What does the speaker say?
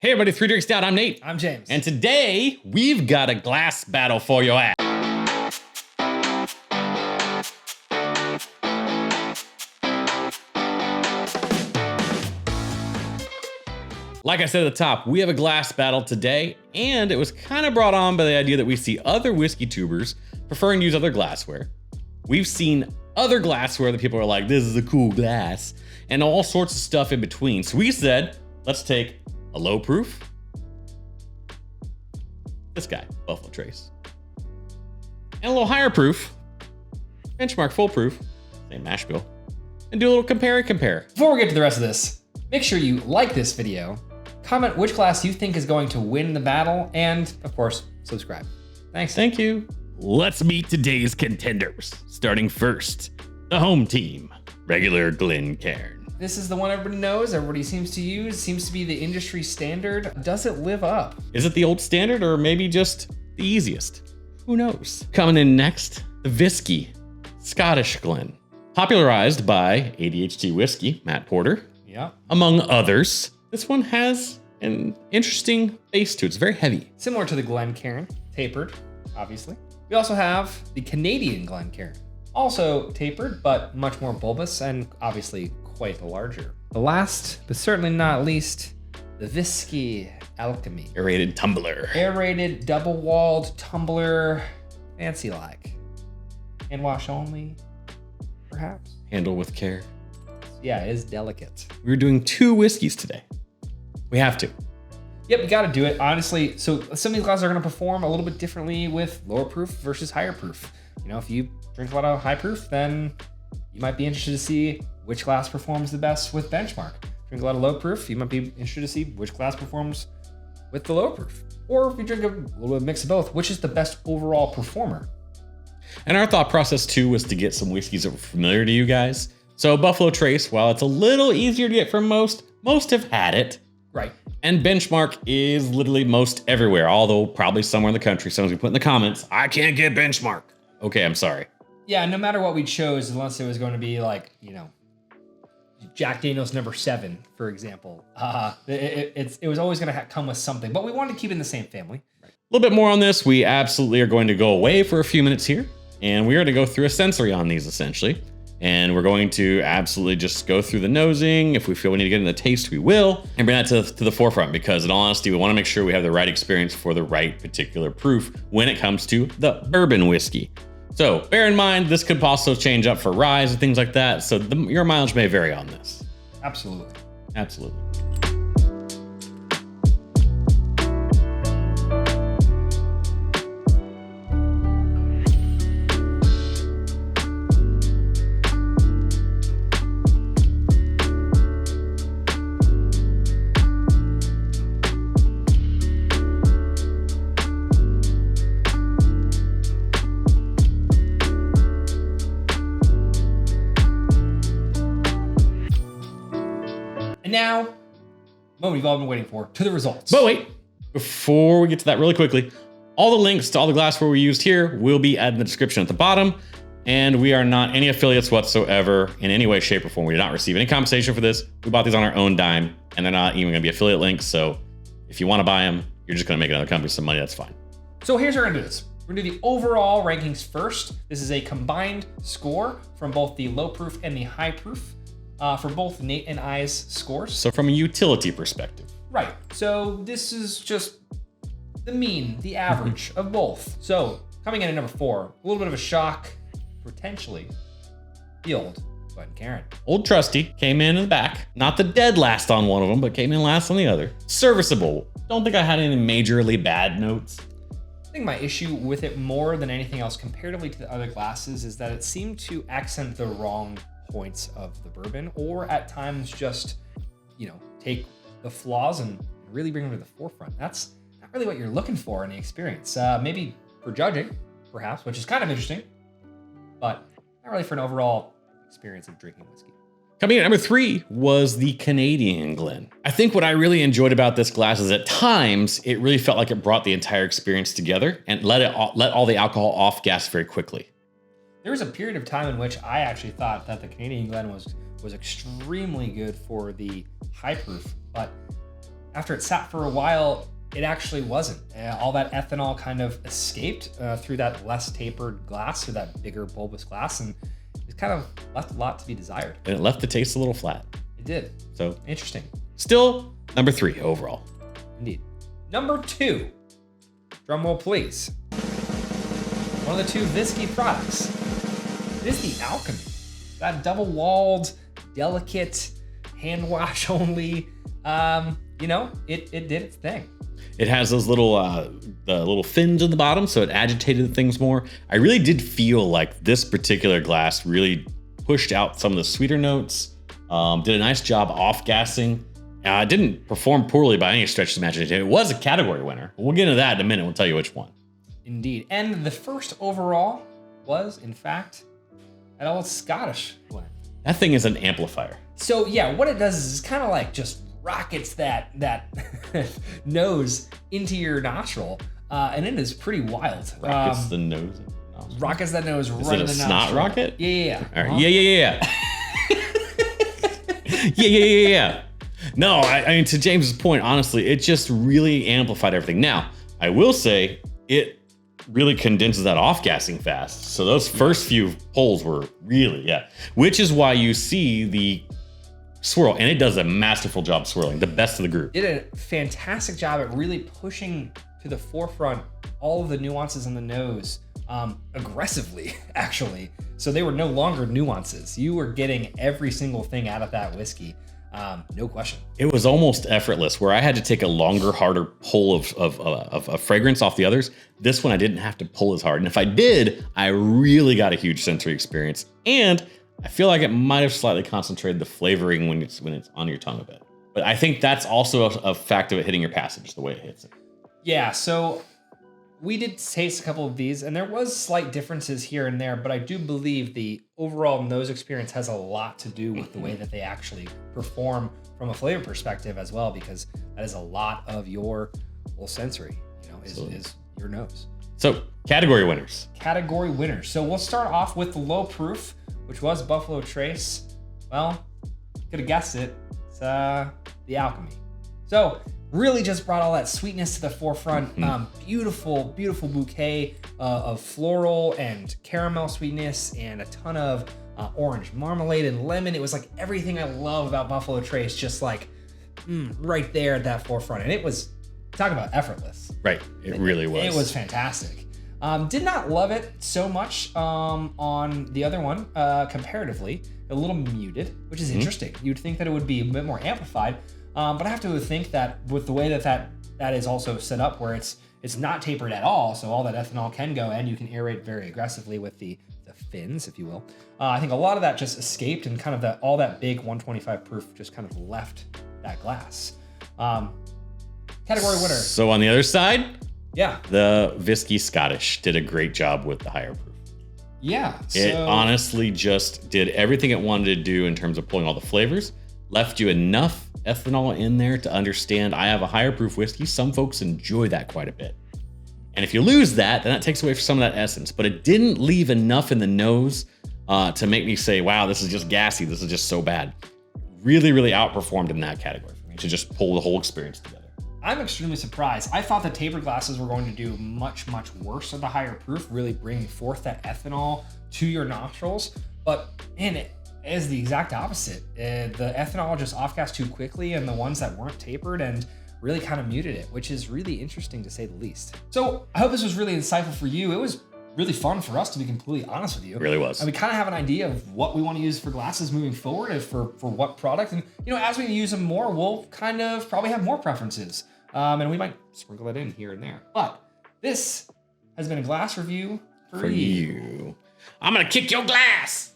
Hey everybody, Three Drinks Down, I'm Nate. I'm James. And today, we've got a glass battle for your ass. Like I said at the top, we have a glass battle today, and it was kind of brought on by the idea that we see other whiskey tubers preferring to use other glassware. We've seen other glassware that people are like, this is a cool glass, and all sorts of stuff in between. So we said, let's take a low proof, this guy, Buffalo Trace, and a little higher proof, Benchmark full proof, same mash bill, and do a little compare. Before we get to the rest of this, make sure you like this video, comment which glass you think is going to win the battle, and of course, subscribe. Thanks. Thank you. Let's meet today's contenders. Starting first, the home team, regular Glencairn. This is the one everybody knows, everybody seems to use, seems to be the industry standard. Does it live up? Is it the old standard or maybe just the easiest? Who knows? Coming in next, the Viski Scottish Glen. Popularized by ADHD Whiskey, Matt Porter. Yeah. Among others. This one has an interesting base to it. It's very heavy. Similar to the Glencairn, tapered, obviously. We also have the Canadian Glencairn. Also tapered, but much more bulbous and obviously quite larger. The last, but certainly not least, the Viski Alchemi. Aerated Tumbler. Aerated, double-walled tumbler, fancy like. Hand wash only, perhaps. Handle with care. Yeah, it is delicate. We're doing two whiskeys today. We have to. Yep, you gotta do it, honestly. So some of these glasses are gonna perform a little bit differently with lower proof versus higher proof. You know, if you drink a lot of high proof, then you might be interested to see which glass performs the best with Benchmark. Drink a lot of low proof, you might be interested to see which glass performs with the low proof. Or if you drink a little bit of mix of both, which is the best overall performer. And our thought process too was to get some whiskeys that were familiar to you guys. So Buffalo Trace, while it's a little easier to get from most have had it. Right. And Benchmark is literally most everywhere, although probably somewhere in the country, someone's gonna put in the comments, I can't get Benchmark. Okay, I'm sorry. Yeah, no matter what we chose, unless it was going to be like, you know, Jack Daniel's number 7, for example. It was always going to come with something, but we wanted to keep it in the same family. Right. A little bit more on this. We absolutely are going to go away for a few minutes here, and we're going to go through a sensory on these essentially. And we're going to absolutely just go through the nosing. If we feel we need to get in the taste, we will, and bring that to the forefront, because in all honesty, we want to make sure we have the right experience for the right particular proof when it comes to the bourbon whiskey. So bear in mind, this could also change up for rye and things like that. So your mileage may vary on this. Absolutely. Absolutely. And now, moment we've all been waiting for, to the results. But wait, before we get to that really quickly, all the links to all the glassware we used here will be added in the description at the bottom. And we are not any affiliates whatsoever in any way, shape, or form. We did not receive any compensation for this. We bought these on our own dime, and they're not even gonna be affiliate links. So if you wanna buy them, you're just gonna make another company some money, that's fine. So here's how we're gonna do this. We're gonna do the overall rankings first. This is a combined score from both the low proof and the high proof. For both Nate and I's scores. So from a utility perspective. Right, so this is just the mean, the average of both. So coming in at number 4, a little bit of a shock, potentially, the old Glencairn. Old Trusty came in the back. Not the dead last on one of them, but came in last on the other. Serviceable. Don't think I had any majorly bad notes. I think my issue with it more than anything else comparatively to the other glasses is that it seemed to accent the wrong points of the bourbon, or at times just, you know, take the flaws and really bring them to the forefront. That's not really what you're looking for in the experience. Maybe for judging, perhaps, which is kind of interesting, but not really for an overall experience of drinking whiskey. Coming in at number 3 was the Canadian Glen. I think what I really enjoyed about this glass is at times it really felt like it brought the entire experience together and let all the alcohol off gas very quickly. There was a period of time in which I actually thought that the Canadian Glen was extremely good for the high proof, but after it sat for a while, it actually wasn't. All that ethanol kind of escaped through that less tapered glass, through that bigger bulbous glass, and it kind of left a lot to be desired. And it left the taste a little flat. It did. So interesting. Still number 3 overall. Indeed. Number 2. Drum roll, please. One of the 2 Viski products. It is the Alchemi. That double-walled, delicate, hand wash only. It did its thing. It has those little the little fins in the bottom, so it agitated things more. I really did feel like this particular glass really pushed out some of the sweeter notes. Did a nice job off-gassing. Didn't perform poorly by any stretch of the imagination. It was a category winner. We'll get into that in a minute. We'll tell you which one. Indeed. And the first overall was, in fact, an old Scottish blend. That thing is an amplifier. So yeah, what it does is kind of like just rockets that nose into your nostril, and it is pretty wild. Rockets the nose. Rockets that nose is right it in the a nostril. snot rocket? Yeah. All right. Yeah. Yeah. No, I mean, to James's point, honestly, it just really amplified everything. Now, I will say it really condenses that off-gassing fast. So those first few pulls were really, which is why you see the swirl, and it does a masterful job swirling, the best of the group. Did a fantastic job at really pushing to the forefront all of the nuances in the nose aggressively, actually. So they were no longer nuances. You were getting every single thing out of that whiskey. No question. It was almost effortless, where I had to take a longer, harder pull of fragrance off the others. This one I didn't have to pull as hard, and if I did, I really got a huge sensory experience. And I feel like it might have slightly concentrated the flavoring when it's on your tongue a bit. But I think that's also a fact of it hitting your passage, the way it hits it. Yeah. So we did taste a couple of these, and there was slight differences here and there, but I do believe the overall nose experience has a lot to do with the way that they actually perform from a flavor perspective as well, because that is a lot of your whole sensory, is your nose. So category winners. Category winners. So we'll start off with the low proof, which was Buffalo Trace. Well, could have guessed it. It's the Alchemi. So really just brought all that sweetness to the forefront. Beautiful bouquet of floral and caramel sweetness, and a ton of orange marmalade and lemon. It was like everything I love about Buffalo Trace, just like right there at that forefront. And it was, talk about effortless. Right, it really was. It was fantastic. Did not love it so much on the other one, comparatively. A little muted, which is interesting. You'd think that it would be a bit more amplified. But I have to think that with the way that is also set up, where it's not tapered at all, so all that ethanol can go, and you can aerate very aggressively with the fins, if you will. I think a lot of that just escaped, and kind of all that big 125 proof just kind of left that glass. Category winner. So on the other side, yeah, the Viski Scottish did a great job with the higher proof. Yeah. It honestly just did everything it wanted to do in terms of pulling all the flavors, left you enough ethanol in there to understand I have a higher proof whiskey. Some folks enjoy that quite a bit. And if you lose that, then that takes away from some of that essence. But it didn't leave enough in the nose to make me say, wow, this is just gassy. This is just so bad. Really, really outperformed in that category for me to just pull the whole experience together. I'm extremely surprised. I thought the tapered glasses were going to do much, much worse at the higher proof, really bringing forth that ethanol to your nostrils. But man, it is the exact opposite. The ethanol just off-gassed too quickly, and the ones that weren't tapered and really kind of muted it, which is really interesting to say the least. So I hope this was really insightful for you. It was really fun for us, to be completely honest with you. It really was. And we kind of have an idea of what we want to use for glasses moving forward, and for what product. And as we use them more, we'll kind of probably have more preferences. And we might sprinkle it in here and there. But this has been a glass review for you. I'm gonna kick your glass.